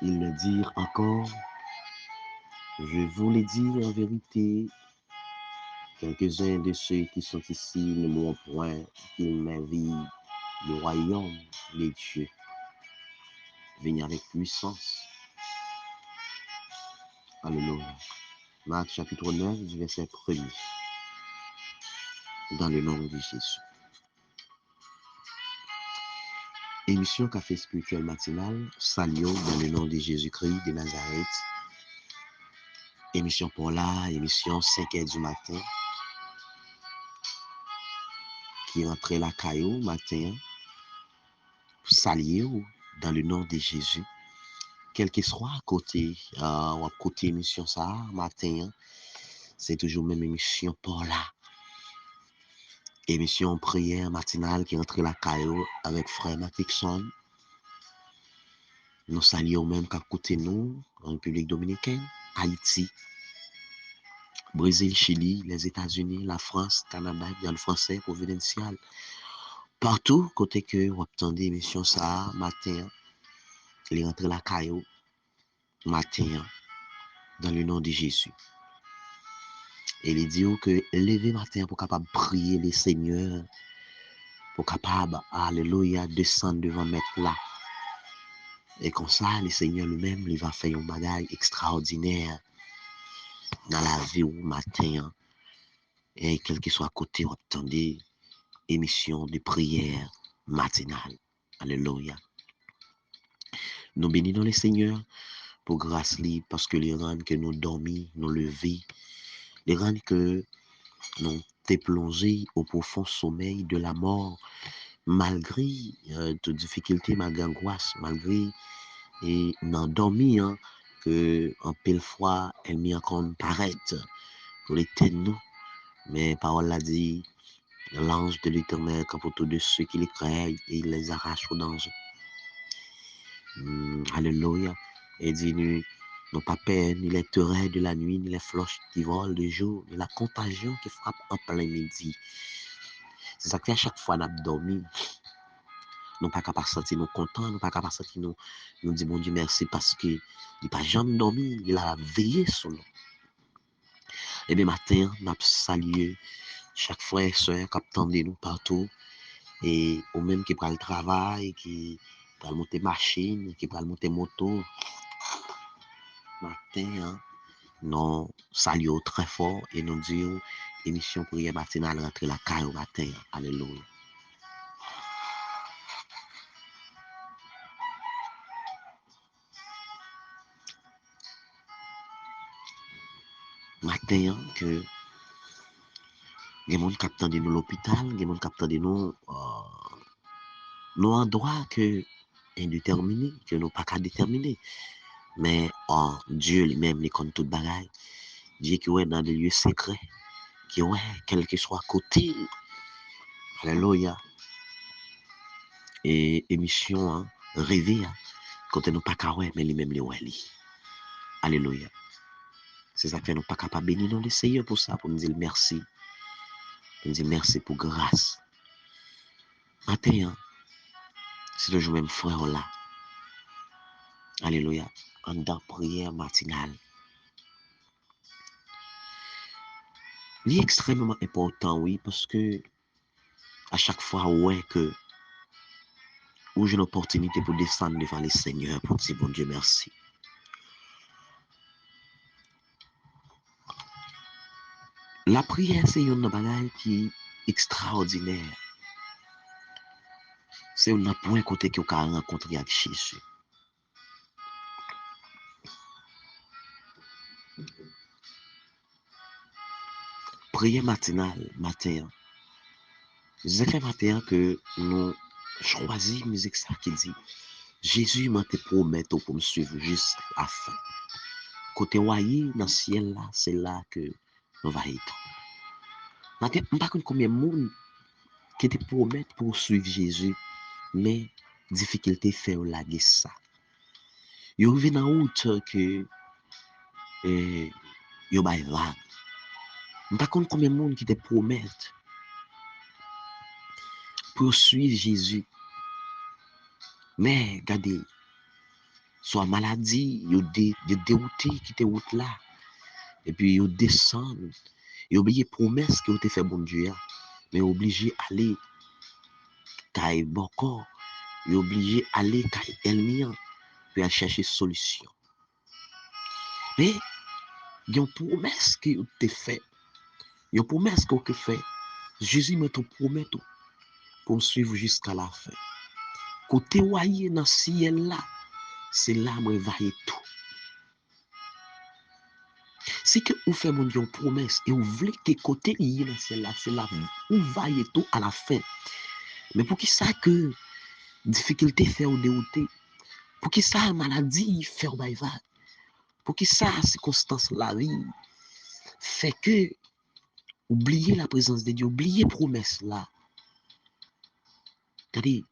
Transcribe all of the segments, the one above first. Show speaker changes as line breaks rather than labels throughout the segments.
Ils le dirent encore, je vous l'ai dit en vérité, quelques-uns de ceux qui sont ici ne m'ont point qu'ils n'invient le royaume des dieux. Venez avec puissance. Alléluia. Marc chapitre 9, du verset 1er. Dans le nom de Jésus. Émission Café Spirituel Matinal, salut dans le nom de Jésus-Christ de Nazareth. Émission pour là, émission 5h du matin. Qui rentrait la caillou matin. Salut dans le nom de Jésus. Quel que soit à côté, ou à côté émission ça, matin, c'est toujours même émission pour là. Émission prière matinale qui rentrait la caillou avec frère Matixon. Nous saluons même qu'à côté nous, en République dominicaine, Haïti, Brésil, Chili, les États-Unis, la France, Canada, bien le français, provincial. Partout, côté que vous attendez émission ça, matin, les rentrer la caillou, matin, dans le nom de Jésus. Et il dit que lever matin pour capable prier les seigneurs, pour capable, alléluia, descendre devant mettre là. Et comme ça, le Seigneur lui-même, il va faire un bagage extraordinaire dans la vie au matin. Et quel que soit à côté, vous attendez émission de prière matinale. Alléluia. Nous bénissons le Seigneur pour grâce libre, parce que les rangs que nous dormis, nous levés, les rangs que nous t'es plongé au profond sommeil de la mort, malgré toute difficulté, malgré angoisse, malgré et nous dormi, hein, que en pile fois, elle m'y encore paraître pour les nous. Mais parole l'a dit, l'ange de l'Éternel campe autour de ceux qui les craignent et il les arrache au danger. Alléluia. Et dit, nous pas peur, ni les terreurs de la nuit, ni les flèches qui volent de jour, ni la contagion qui frappe en plein midi. C'est ça que à chaque fois nous dormi, nous pas capable sentir nous contents, nous pas capable sentir nous dire bon Dieu merci parce que il pas jamais dormi, il a veillé sur nous. Et bien matin, nous salué chaque frère et soeur qui attendent nous partout et ou même qui prend le travail, qui prend monter machine, qui prend monter moto. Matin, hein, nous saluons très fort et nous disons émission prière matinale rentrer la caille au matin. Alléluia. Matin, hein, que il y a des gens qui attendent nous l'hôpital, il y a des gens qui attendent nous endroits que indéterminés, que nous pas qu'à déterminer. Mais Dieu lui-même, il compte toute bagaille. Dieu qui est dans des lieux secrets, qui est quel que soit côté. Alléluia. Et émission, hein, rêver, hein, quand nous pas qu'à mais lui-même les ouais. Alléluia. C'est ça que nous pas capable de bénir le Seigneur pour ça, pour nous dire merci. Pour nous dire merci pour grâce. Matin, hein, c'est toujours même frère là. Alléluia. En dans prière matinale. Il est extrêmement important, oui, parce que à chaque fois, ouais, que où j'ai l'opportunité pour descendre devant les seigneurs, pour dire bon Dieu merci. La prière, c'est une bagaille qui est extraordinaire. C'est un point côté que vous avez rencontré avec Jésus. Prière matinale, matin. C'est fait matin que nous choisissons musique ça qui dit Jésus m'a te promettre pour me suivre juste à la fin. Côté voyez dans le ciel là, c'est là que nous va être. Matin, je ne sais pas combien de monde qui te promettent pour suivre Jésus, mais difficulté fait la ça. Yo vient en route que yo bay vague. Je ne sais pas combien de monde qui te promettent pour suivre Jésus. Mais regardez, soit maladie, yo dérouté qui te route là. Et puis yo descend, yo oublié promesse que vous te fait bon Dieu, mais obligé aller kay boko, yo obligé aller kay elmian, puis à chercher solution. Mais il y a une promesse que vous te fait, il y a une promesse que vous fait. Jésus me te promet tout pour me suivre jusqu'à la fin. Côté voyez dans le ciel là, c'est là que je vais tout. Si que vous faites mon Dieu une promesse et vous voulez que côté lié dans ciel là, c'est là où voyez tout à la fin. Mais pour qui ça que difficulté fait ou dérouter, pour qui ça maladie fait ou baïva, pour qui ça circonstance la vie fait que oublier la présence de Dieu, oublier promesse là. C'est-à-dire,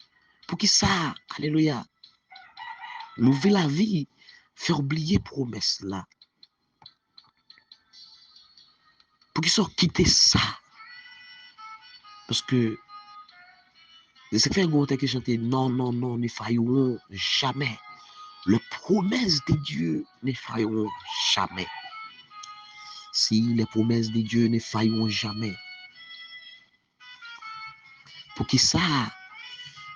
pour qui ça, alléluia, louver la vie, faire oublier promesse là. Pour qu'ils soient quittés ça. Parce que, c'est fait un qui chantait, non, non, non, ne failleront jamais. Les promesses de Dieu ne failleront jamais. Si les promesses de Dieu ne failleront jamais. Pour qui ça,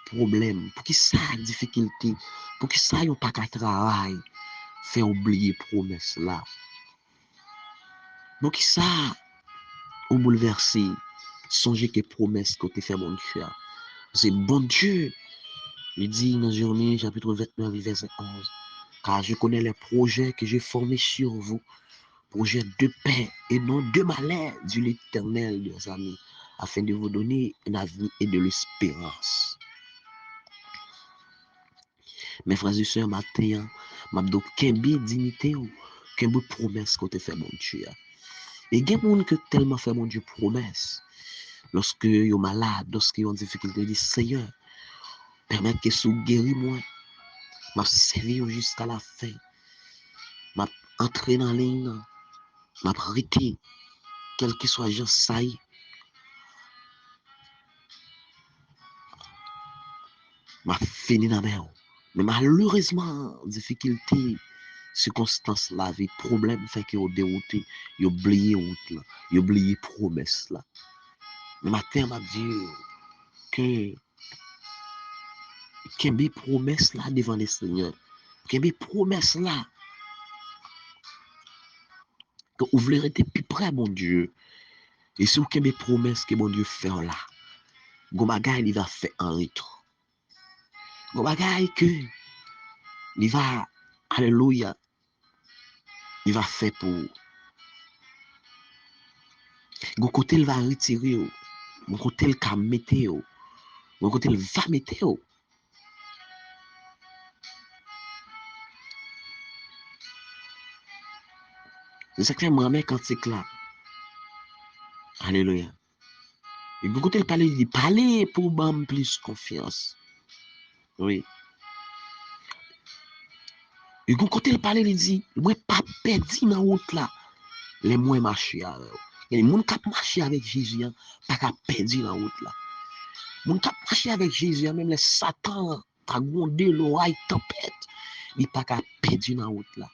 problème, pour qui ça, difficulté, pour qui ça, yon pas qu'à travail, faire oublier promesse là. Pour qui ça, ou bouleversé, songez que promesse que tu fait mon Dieu. C'est bon Dieu. Il dit dans Jérémie chapitre 29, verset 11, car je connais les projets que j'ai formés sur vous, projets de paix et non de malheur, dit l'Éternel, mes amis, afin de vous donner un avenir et de l'espérance. Mes frères et sœurs, matin, m'abdo kembe dignité ou kembe promesse que tu fait mon Dieu. Et il y a des gens qui tellement fait mon Dieu promesse. Lorsque ils sont malades, lorsque ils ont des difficultés, ils disent Seigneur, permets que sous guéris moi, m'a servi jusqu'à la fin, m'a entré dans la ligne, m'a arrêté, quel que soit le ça y m'a fini dans la mer. Mais malheureusement, difficulté, circonstances la vie, problème fait que vous dérouté, vous oubliez route là, vous oubliez promesse là. Le matin, m'a dit que qu'il y a promesse là devant le Seigneur, qu'il y a promesse là, que vous voulez être plus près, mon Dieu. Et si vous avez des promesses que mon Dieu fait là, Gomagay, il va faire un retour. Gomagay, que il va, alléluia, il va faire pour. Gon côté, il va retirer, gon côté, il va mettre, gon côté, il va mettre. C'est ça que fait moi-même quand c'est là. Alléluia. Et gon côté, il parle pour m'am plus confiance. Oui. Et gon côté, il dit, moi, pas perdu dans la route là. Les moins marcher avec. Et les gens qui marchent avec Jésus, pas qu'à perdre dans la route là. Les gens qui marchent avec Jésus, même les Satan, qui grondé l'oreille tempête, il pas qu'à perdre dans la route là.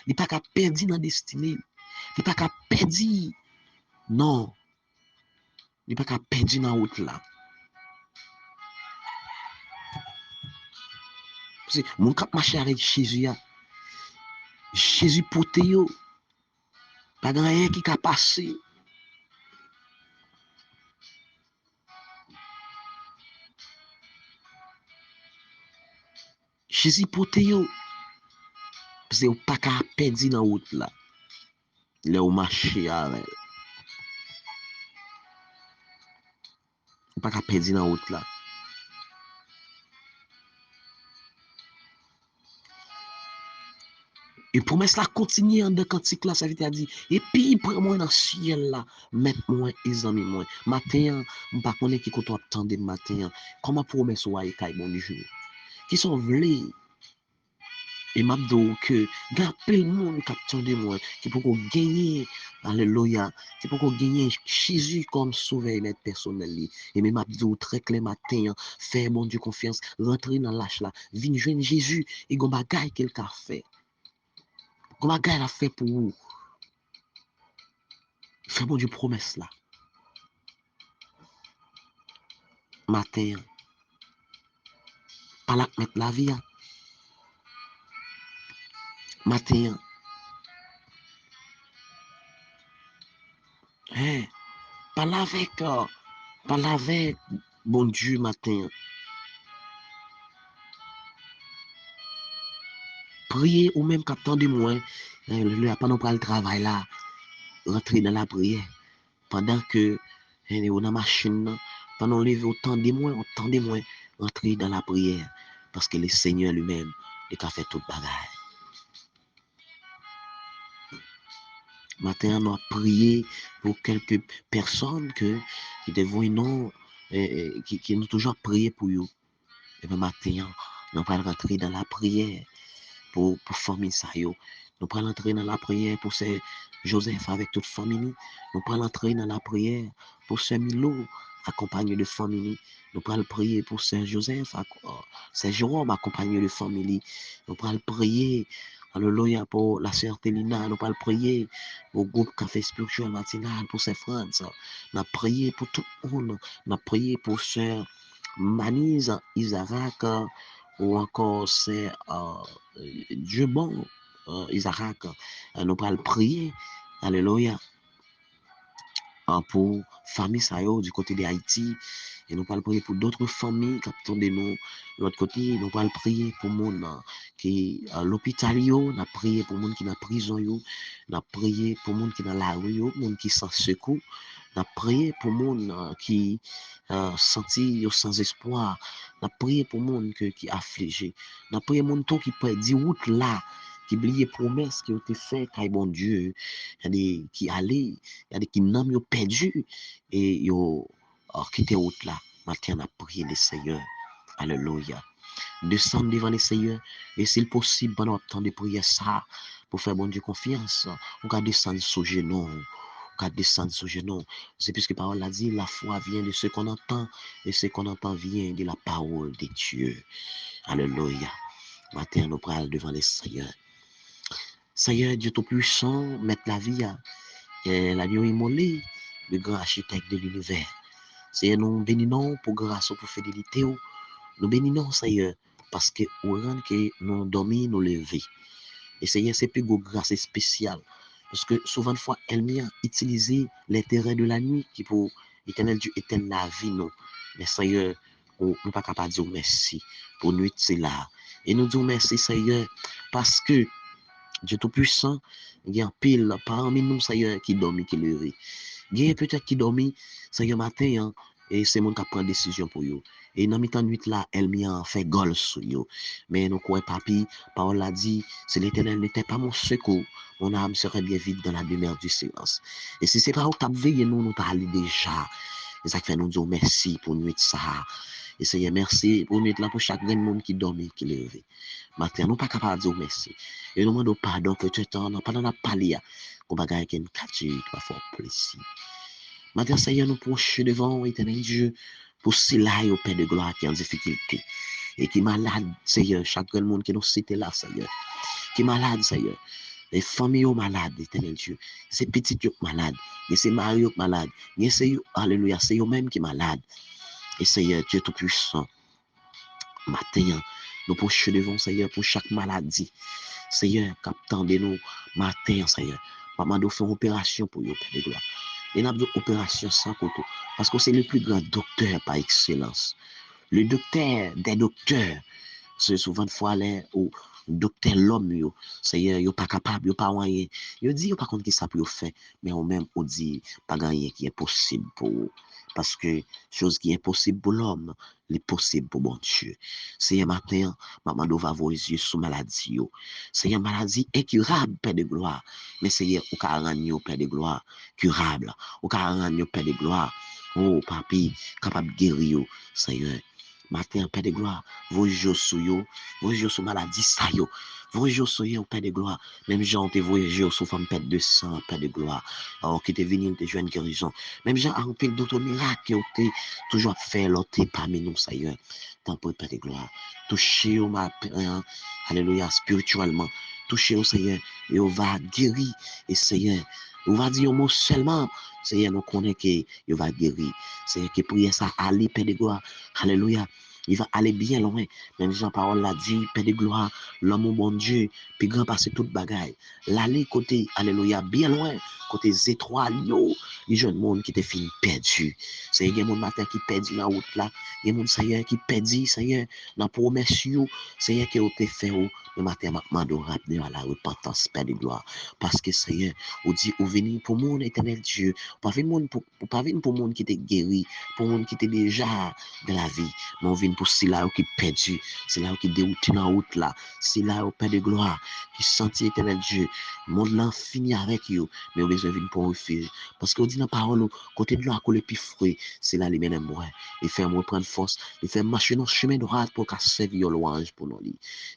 Il pas qu'à perdre dans la destinée. Il pas qu'à perdre. Non. Il pas qu'à perdre dans la route là. Parce que les gens qui marchent avec Jésus, Jésus pote yo, pas grand rien qui a passé. Jésus pote yo, parce que pas qu'à perdre dans la route là. Là où marcher avec. Pas qu'à perdre dans la route là. Et promesse là continue en de cantique là, ça veut dire, et puis prends-moi dans le ciel là, mets-moi et amis moi. Matin, je ne sais pas qui qu'on attendre matin, comment promesse ou aïe bon Dieu. Qui sont vlés, Et m'a dit que le monde qui attend de moi, qui peut gagner, alléluia, qui peut gagner Jésus comme sauveur et maître personnel. Et même m'a dit très clair matin, faire bon Dieu confiance, rentrer dans l'âge là, venir joindre Jésus et gon bagay qu'il a fait. Gon bagay a fait pour vous. Fait bon Dieu promesse là. Matin, pas la mettre la vie. Matin, hein, pas avec bon Dieu matin. Prier ou même qu'attend de moi, pendant le travail là, rentrer dans la prière. Pendant que on a la machine, pendant lever autant de moins, rentrer dans la prière. Parce que le Seigneur lui-même, il a fait tout le bagage. Maintenant, on a prié pour quelques personnes qui devaient non, qui nous toujours prié pour eux. Et bien maintenant, nous allons rentrer dans la prière pour famille ça yo. Nous allons entrer dans la prière pour ces Joseph avec toute famille. Nous allons entrer dans la prière pour ces Milo accompagné de famille. Nous allons prier pour Saint Joseph, Saint Jérôme accompagné de famille. Nous allons prier alléluia pour la sœur Télina. Nous allons prier au groupe Café Spirituel Matinal pour Saint France. Nous allons prier pour tout le monde. Nous allons prier pour Sœur Manise Isaac ou encore c'est Dieu bon, Isaac. Nous allons prier, alléluia, pour famille Sayo du côté de Haïti. Et nous allons prier pour d'autres familles qui attendent de nous. De l'autre côté, nous allons prier pour les gens qui à l'hôpital, nous allons prier pour les gens qui sont en prison, nous allons prier pour les gens qui sont dans la rue, les gens qui sont sans secours. Nous allons prier pour les gens qui sentis sans espoir. Nous allons prier pour les gens qui sont affligés. Nous allons prier pour les gens qui peuvent dire route là, qui oublient les promesses qui ont été faites par bon Dieu. Il y a des qui allaient, il y a des qui n'ont pas perdu et ils ont quitté route là. Maintenant, on a prié le Seigneur. Alléluia. Descendre devant le Seigneur. Et s'il possible, pendant le temps de prier ça, pour faire bon Dieu confiance, on va descendre sous genou. On va descendre sous genou. C'est puisque la parole a dit, la foi vient de ce qu'on entend, et ce qu'on entend vient de la parole de Dieu. Alléluia. Maintenant, nous parlons devant le Seigneur. Seigneur, Dieu Tout-Puissant, mettre la vie à l'agneau immolé, le grand architecte de l'univers. Seigneur, nous bénissons pour grâce, pour fidélité. Nous bénissons, Seigneur, parce que au rang que nous dormons, nous lever. Et Seigneur, c'est plus grâce spéciale. Parce que souvent de fois, elle vient utiliser l'intérêt de la nuit qui pour l'éternel Dieu éternel la vie, nous. Mais Seigneur, nous ne pas capable de dire merci pour nuit, c'est là. Et nous disons merci, Seigneur, parce que Dieu Tout-Puissant, il y a un pile parmi nous, Seigneur, qui dormit, qui levé. Il y a peut-être qui dormit, Seigneur, matin, hein, et c'est mon qui prend décision pour eux. Et dans mi-temps nuit là, elle m'a fait gol sur eux. Mais nous croyons, papi, parole a dit, si l'éternel n'était pas mon secours, mon âme serait bien vide dans la demeure du silence. Et si c'est pas au cap veillé, nous parlons déjà. Et ça fait nous dire merci pour nuit ça. Et Seigneur, merci pour nuit là, pour chaque monde qui dormit, qui levé. Matin, nous pas capable de dire merci. Et nous demandons pardon que tu es pendant la parler, qu'on va gagner une capture, qui va faire plaisir. Maintenant, Seigneur, nous proches devant éternel Dieu, pour cela au Père de gloire qui est en difficulté. Et qui est malade, Seigneur, chaque monde qui nous cite là, Seigneur. Qui est malade, Seigneur. Les familles sont malades, éternel Dieu. Ces petites sont malades. Et ces maris sont malades. Et c'est alléluia, c'est eux-mêmes qui sont malades. Et Seigneur, Dieu Tout-Puissant, matin, nous proches devant, Seigneur, pour chaque maladie. Seigneur, captant de nous, matin, Seigneur. Maman doit faire une opération pour eux, Père de gloire. Et nous avons une opération sans côté. Parce que c'est le plus grand docteur par excellence. Le docteur des docteurs. C'est souvent de fois là où docteur l'homme, Seigneur, yo pas capable, yo pas moyen. Yo dit, yo pas contre qui ça peut faire. Mais au même, on dit, pas rien qui est possible pour eux. Parce que chose qui est possible pour l'homme, est possible pour mon Dieu. Seigneur, matin, maman va voir les yeux sous maladie. Seigneur, maladie incurable, Père de gloire. Mais Seigneur, au cas rendre, Père de gloire, curable. Au cas rendre, Père de gloire. Oh, papi, capable de guérir, Seigneur. Matin, Père de gloire, vos jours sous yo, vos jours sous maladie, ça yo, vos jours sous yo, Père de gloire, même gens te voyez jours sous femme perte de sang, Père de gloire, alors qui te venu te joindre guérison, même gens en pile d'autres miracles, qui ont toujours fait l'autre parmi nous, ça y est, tant pour Père de gloire, touchez au ma Père, alléluia, spirituellement, touchez au Seigneur, et on va guérir, et Seigneur, on va dire un mot seulement, Seigneur, nous connaissons que il va guérir, Seigneur, que prier ça, aller, Père de gloire, alléluia. Il va aller bien loin. Même Jean-Paul l'a dit, Père de gloire, l'homme au bon Dieu, puis grand passer toute bagaille. L'aller côté, alléluia, bien loin, côté étroits, les jeunes monde qui te fin perdu. C'est il y a mon matin qui perdu dans la route là. Il y a mon Seigneur qui perdu, Seigneur, dans la promesse, Seigneur qui a fait, le matin, m'a demandé à la repentance, Père de gloire. Parce que Seigneur, on dit, on venir pour mon éternel Dieu. Pas venir pour monde qui t'est guéri, pour monde qui t'est déjà de la vie. Mais on vient pour ceux-là qui perdu, ceux-là qui dérouté dans la route là, ceux-là au Père de gloire, qui sentit éternel Dieu. Le monde là fini avec eux, mais on besoin de venir pour un refuge. Parce qu'on dit dans la parole, côté de l'eau, coller plus frais, c'est là les mènent moi. Il fait moi prendre force, il fait marcher dans le chemin droit pour qu'à servir louange pour nous.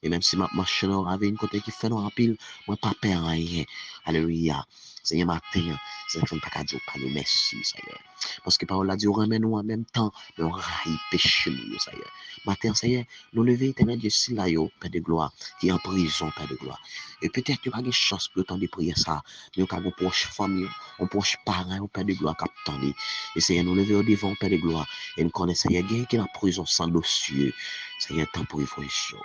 Et même si ma marche dans avec une côté qui fait dans la pile, moi pas peur rien. Alléluia. Seigneur matin, c'est un pas dire pas nous merci, Seigneur. Parce que parole a dit, on ramène nous en même temps, mais on raille péché nous, Seigneur. Matin, Seigneur, nous lever éternel Dieu, si là, Père de gloire, qui est en prison, Père de gloire. Et peut-être qu'il n'y a pas de chance pour temps de prier ça, mais on a une proche famille, on proche parent, Père de gloire, qui attendent. Et Seigneur, nous lever au devant, Père de gloire, et nous connaissons, Seigneur, qui est en prison sans dossier. Seigneur, tant pour évolution.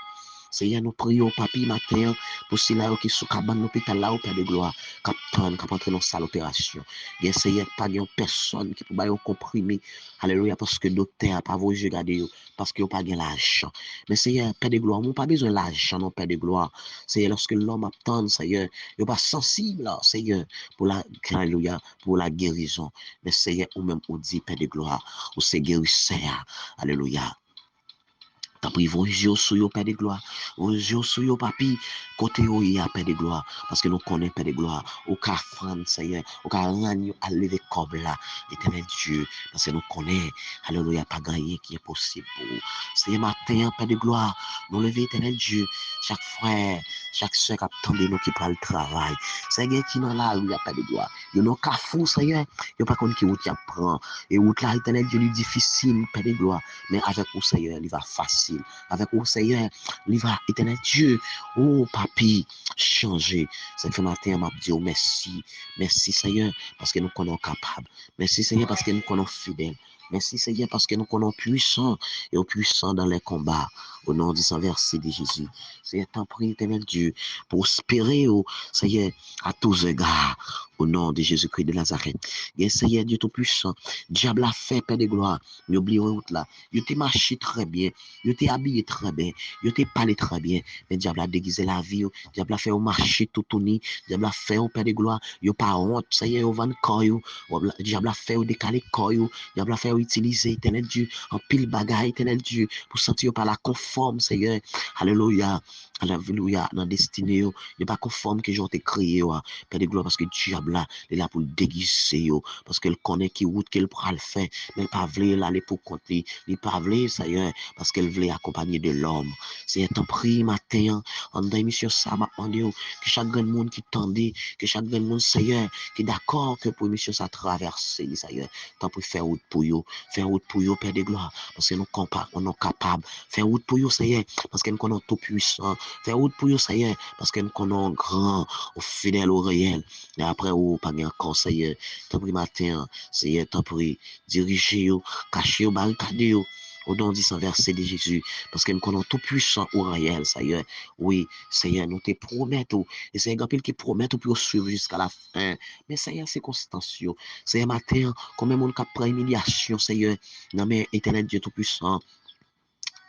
Seigneur, nous prions, papi, matin, pour ceux-là qui sont dans l'hôpital là, au Père de gloire, qui attendent, qui entrent dans salle d'opération. Bien, Seigneur, pas de personne qui peut pas comprimer. Alléluia, parce que le docteur n'a pas voulu regarder, parce qu'il n'a pas de l'argent. Mais Seigneur, Père de gloire, on n'a pas besoin de l'argent, non, Père de gloire. Seigneur, lorsque l'homme attend, Seigneur, il n'est pas sensible, Seigneur, pour la, alléluia, pour la guérison. Mais Seigneur, ou même, on dit, Père de gloire, ou c'est guérisseur. Alléluia. T'as pris vos yeux sur yo, Père de gloire. Vos yeux sur yo, papi. Côté yo, il y a Père de gloire. Parce que nous connaissons Père de gloire. Au cas France, Seigneur. Au cas rendre à lever comme là. Éternel Dieu. Parce que nous connaissons. Alléluia. Pas gagner qui est possible pour vous. Seigneur, matin, Père de gloire. Nous lever, Éternel Dieu. Chaque frère, chaque soeur qui attend de nous qui prend le travail. Seigneur, qui dans la rue, Père de gloire. Yo non cafou, Seigneur. Yo pas contre qui route y prend. Et route là, Éternel Dieu, lui difficile, Père de gloire. Mais avec vous, Seigneur, il va facile. Avec vous, Seigneur, il va, éternel Dieu, oh, papi, changer. Ce matin, m'a dit, oh, merci. Merci, Seigneur, parce que nous connaissons capables. Merci, Seigneur, parce que nous connaissons fidèles. Merci, Seigneur, parce que nous connaissons puissants et puissants dans les combats. Au nom du Saint-Verset de Jésus. Seigneur, t'en prie, éternel Dieu, prospérer, oh, Seigneur, à tous égards. Au nom de Jésus-Christ de Nazareth. Et Seigneur, Dieu tout-puissant, diable a fait, Père de gloire. N'oubliez pas là. Il t'a marché très bien. Il t'a habillé très bien. Il t'a parlé très bien. Mais diable a déguisé la vie. Diable a fait au marché tout tourné. Diable a fait au Père de gloire. Il pas honte. Ça y est, au vend corps. Diable a fait au décalé corps. Diable a fait au utiliser, éternel Dieu, en pile bagaille, éternel Dieu, pour sentir par la conforme, Seigneur. Alléluia. Alléluia. Dans la destinée, il n'est pas conforme que j'en t'ai créé. Père de gloire, parce que diable là, il est là pour le déguiser. Parce qu'elle connaît qui route qu'elle pourra le faire. Mais elle pas voulu l'aller pour compter. Il pas voulu, Seigneur, parce qu'elle voulait accompagner de l'homme. C'est un prix matin, en dans l'émission ça m'a demandé que chaque grand monde qui tendait, que chaque grand monde, Seigneur, qui est d'accord que pour l'émission ça traverse, Seigneur, tant pour faire route pour vous, faire route pour vous, Père de gloire, parce que nous sommes capables, faire route pour vous, Seigneur, parce que nous sommes tout puissants, faire route pour vous, Seigneur, parce que nous sommes grands, fidèles au réel, et après, pas bien encore, Seigneur, tant pour matin, Seigneur, tant pour diriger, cacher, barricader, au nom du Saint-Verset de Jésus, parce que nous connaissons tout puissant au réel, Seigneur. Oui, Seigneur, nous te promettons, et c'est un grand qui promet pour suivre jusqu'à la fin. Mais Seigneur, c'est constance. Seigneur, matin, comme même on prend humiliation, Seigneur, non mais éternel Dieu tout puissant.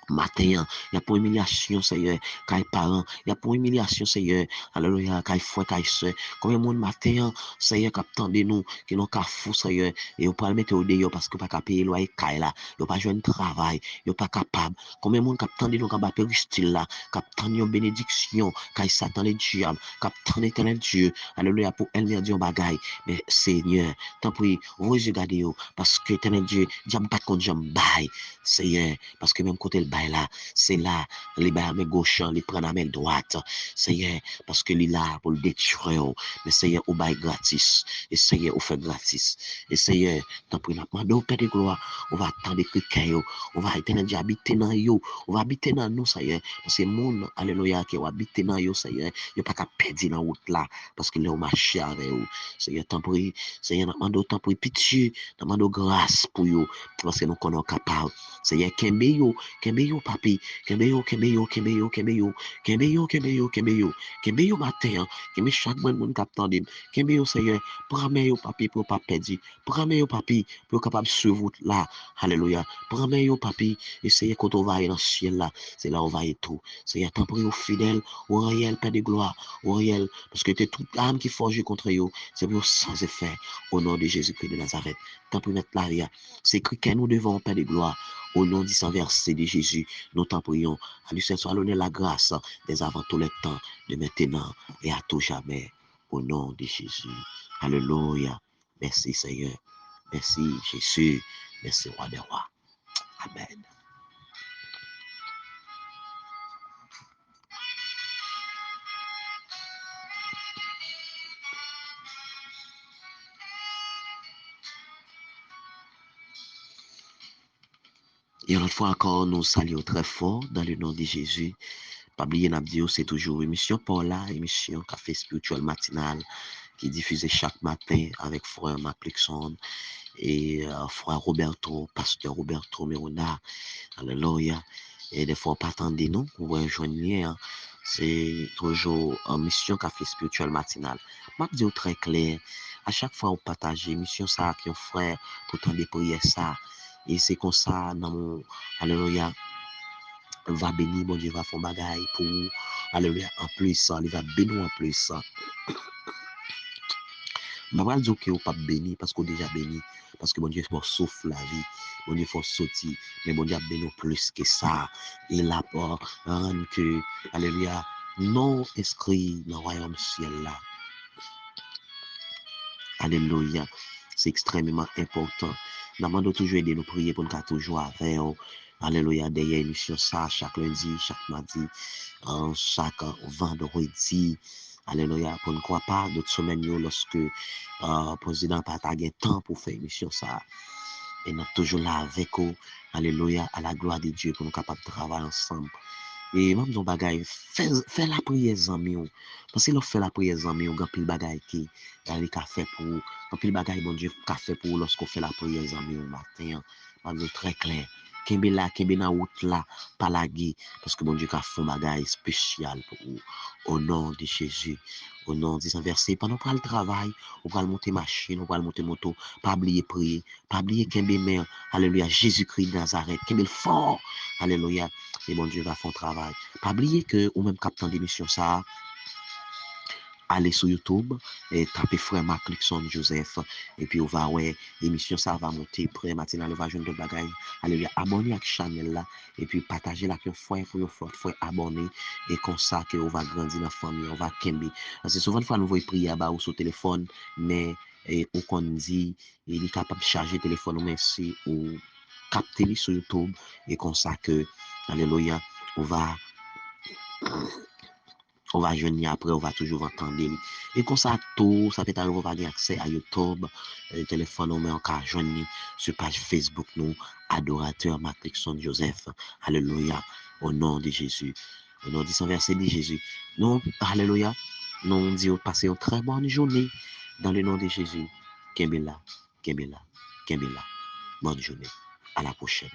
Matin, il y a pour humiliation, Seigneur, quand parents, il y a pour humiliation, Seigneur, alléluia, quand frère, quand soeur, combien de monde matin, Seigneur, qui attendent nous, qui n'ont qu'à fou, Seigneur, et on peut le mettre au dehors parce que pas qu'à payer loyer, là, ils pas jouer un travail, ils pas capable, combien de monde qui attendent nous, qui va style là, qui attendent une bénédiction, quand Satan les diable, qui attendent l'éternel Dieu, alléluia, pour elle venir dire bagaille, mais Seigneur, tant pis, vous regardez, parce que l'éternel Dieu, diable pas contre jambe, bail, Seigneur, parce que même côté le bail là, c'est là, les bails à main gauche, les prennent à main droite, Seigneur, parce que il est là pour le détruire, mais Seigneur, au bail gratis, et Seigneur, au fait gratis, et Seigneur, tant pis, la demande au Père de gloire, on va attendre que on va éternel Dieu habiter dans yo, on va habiter dans nous, Seigneur, parce que le monde, alléluia, qui va habiter dans yo, Seigneur, il pas qu'à perdre dans la route là, parce que là, on marche avec vous, Seigneur, tant pis, Seigneur, demande tant pis, pitié, demande grâce pour vous, parce que nous connaissons capable. Seigneur, kembe yo, papi, kembe yo matin, kembe chaque bon monde cap tande, kembe yo, Seigneur, prends yo, papi, pour pas perdre, prends yo, papi, pour capable suivre là, alléluia, prends yo, papi, et Seigneur, quand on va aller dans le ciel là, c'est là où on va y tout, Seigneur, tant pis, au fidèle, au réel, Père de gloire, au réel, parce que t'es toute âme qui forge contre eux, c'est pour sans effet, au nom de Jésus-Christ de Nazareth, tant pis, mettre la vie, c'est écrit que nous devons, Père de gloire, au nom du sang versé de Jésus, nous t'en prions. À lui seul soit l'honneur la grâce des avant tous les temps, de maintenant et à tout jamais. Au nom de Jésus. Alléluia. Merci Seigneur. Merci Jésus. Merci Roi des Rois. Amen. Et une autre fois encore, nous saluons très fort dans le nom de Jésus. Pas oublier, c'est toujours émission Paula, émission Café Spirituel Matinal qui est diffusée chaque matin avec frère Marc Lixon et frère Roberto, pasteur Roberto Mirona. Alléluia. Et des fois, pas attendre nous, pour rejoindre, c'est toujours une mission Café Spirituel Matinal. Je dis très clair, à chaque fois, on partage mission ça avec un frère pour tendre prier ça. Et c'est comme ça, dans mon, alléluia, on va bénir, mon Dieu va faire bagaille pour, alléluia, en plus, il va bénir en plus. Je ne vais pas dire que vous pas béni parce qu'on déjà béni. Parce que mon Dieu faut souffle la vie. Mon Dieu faut sortir. Mais mon Dieu a béni plus que ça. Il a pas rendre que, alléluia, non inscrit dans le royaume ciel là. Alléluia. C'est extrêmement important. Nous demandons toujours aider nous prier pour nous toujours avec eux. Alléluia. Derrière émission ça, chaque lundi, chaque mardi, chaque vendredi. Alléluia. Pour ne croire pas d'autres semaines lorsque le président pas de temps pour faire émission ça. Et nous sommes toujours là avec eux. Alléluia. À la gloire de Dieu pour nous capables de travailler ensemble. Et même dans bagay, fais la prière zami ou. Parce que fait la prière zami ou, gan pile bagay qui il ka fait pour, gan pile bagay bon Dieu ka fait pour lorsqu'on fait la prière zami ou matin. Même très clair. Kembe là, kembe na route là, pas la parce que bon Dieu ka fait bagay spécial pour vous. Au nom de Jésus. Au nom de verset, pendant pas le travail, on va monter machine, on va monter moto, pas oublier prier, pas oublier kembe mère, alléluia, Jésus-Christ de Nazareth, kembe fort, alléluia. Et mon Dieu va faire un travail. Pas oublier que, ou même captant d'émission ça, allez sur YouTube et tapez frère Marc Lixon Joseph. Et puis, on va, ouais, l'émission ça va monter. Près matinal, on va jouer de bagaille. Allez, abonnez à la chaîne là. Et puis, partagez la que frère pour une fois abonner. Et comme ça, que on va grandir dans la famille, on va kembe. Parce que souvent, fois, nous voyons prier à bas ou sur téléphone, mais, ou qu'on dit, il est capable de charger le téléphone, mais si, ou capter sur YouTube. Et comme ça que, alléluia, on va joindre après, on va toujours entendre. Et comme ça, tout, ça peut arriver, on va avoir accès à YouTube, téléphone, on met en cas joindre sur page Facebook, nous, adorateur Matrixon Joseph. Alléluia, au nom de Jésus. Au nom de son verset de Jésus. Nous, alléluia, nous disons passer une très bonne journée dans le nom de Jésus. Kembela, Kembela, Kembela. Bonne journée. À la prochaine.